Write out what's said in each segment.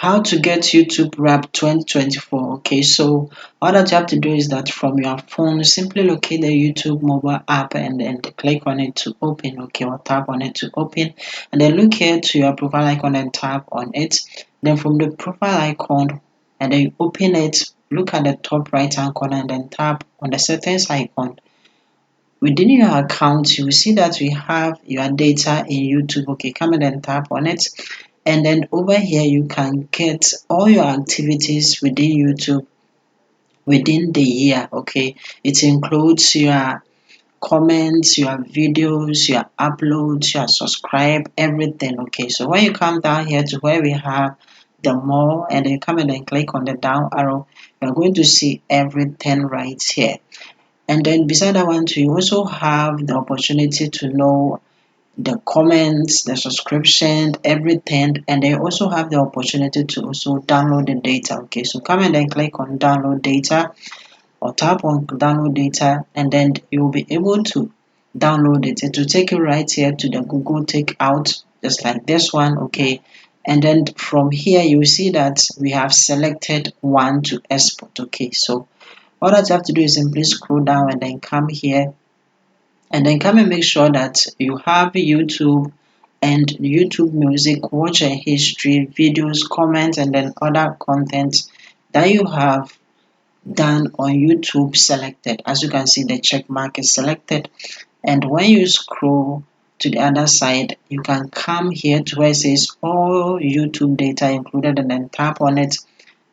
How to get YouTube Wrap 2024. Okay, so all that you have to do is that from your phone, simply locate the YouTube mobile app and then click on it to open. Okay, or tap on it to open, and then look here to your profile icon and tap on it. Then from the profile icon, and then you open it, look at the top right hand corner and then tap on the settings icon. Within your account, you will see that we have your data in YouTube. Okay, come in and tap on it. And then over here, you can get all your activities within YouTube within the year. Okay, it includes your comments, your videos, your uploads, your subscribe, everything. Okay, so when you come down here to where we have the more, and then you come in and click on the down arrow, you're going to see everything right here. And then beside that one too, you also have the opportunity to know the comments, the subscription, everything, and they also have the opportunity to also download the data. Okay, so come and then click on download data or tap on download data, and then you'll be able to download it. It will take you right here to the Google Takeout, just like this one. Okay, and then from here you will see that we have selected one to export. Okay, so all that you have to do is simply scroll down and then come here and then come and make sure that you have YouTube and YouTube music, watch and history, videos, comments, and then other content that you have done on YouTube selected. As you can see, the check mark is selected. And when you scroll to the other side, you can come here to where it says all YouTube data included and then tap on it.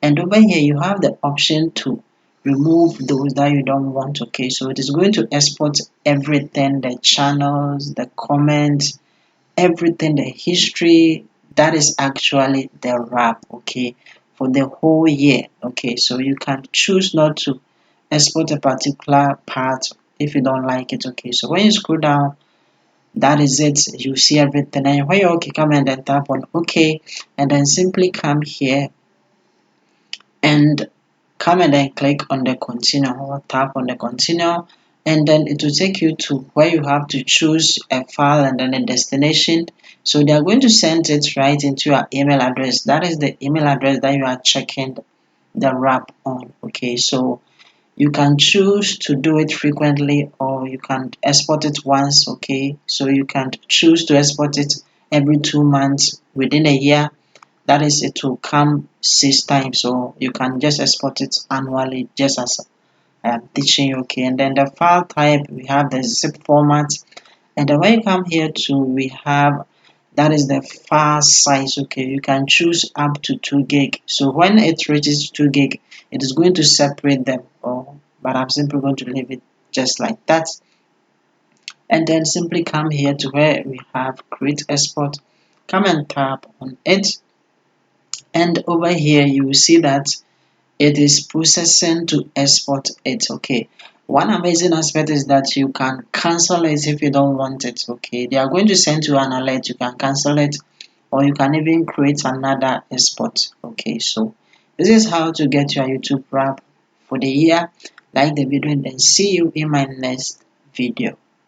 And over here, you have the option to remove those that you don't want. Okay, so it is going to export everything, the channels, the comments, everything, the history. That is actually the wrap. Okay, for the whole year. Okay, so you can choose not to export a particular part if you don't like it. Okay, so when you scroll down, that is it. You see everything, and when you're okay, come and then tap on OK, and then simply come here and come and then click on the continue or tap on the continue, and then it will take you to where you have to choose a file and then a destination. So they are going to send it right into your email address. That is the email address that you are checking the wrap on. Okay, so you can choose to do it frequently or you can export it once. Okay, so you can choose to export it every 2 months within a year. That is, it will come 6 times, so you can just export it annually, just as I am teaching you. Okay, and then the file type, we have the zip format, and then when you come here to, we have, that is the file size. Okay, you can choose up to 2 gig. So when it reaches 2 gig, it is going to separate them, but I'm simply going to leave it just like that. And then simply come here to where we have create export, come and tap on it, and over here you will see that it is processing to export it. Okay, one amazing aspect is that you can cancel it if you don't want it. Okay, they are going to send you an alert, you can cancel it, or you can even create another export. Okay, so this is how to get your YouTube wrap for the year. Like the video and then see you in my next video.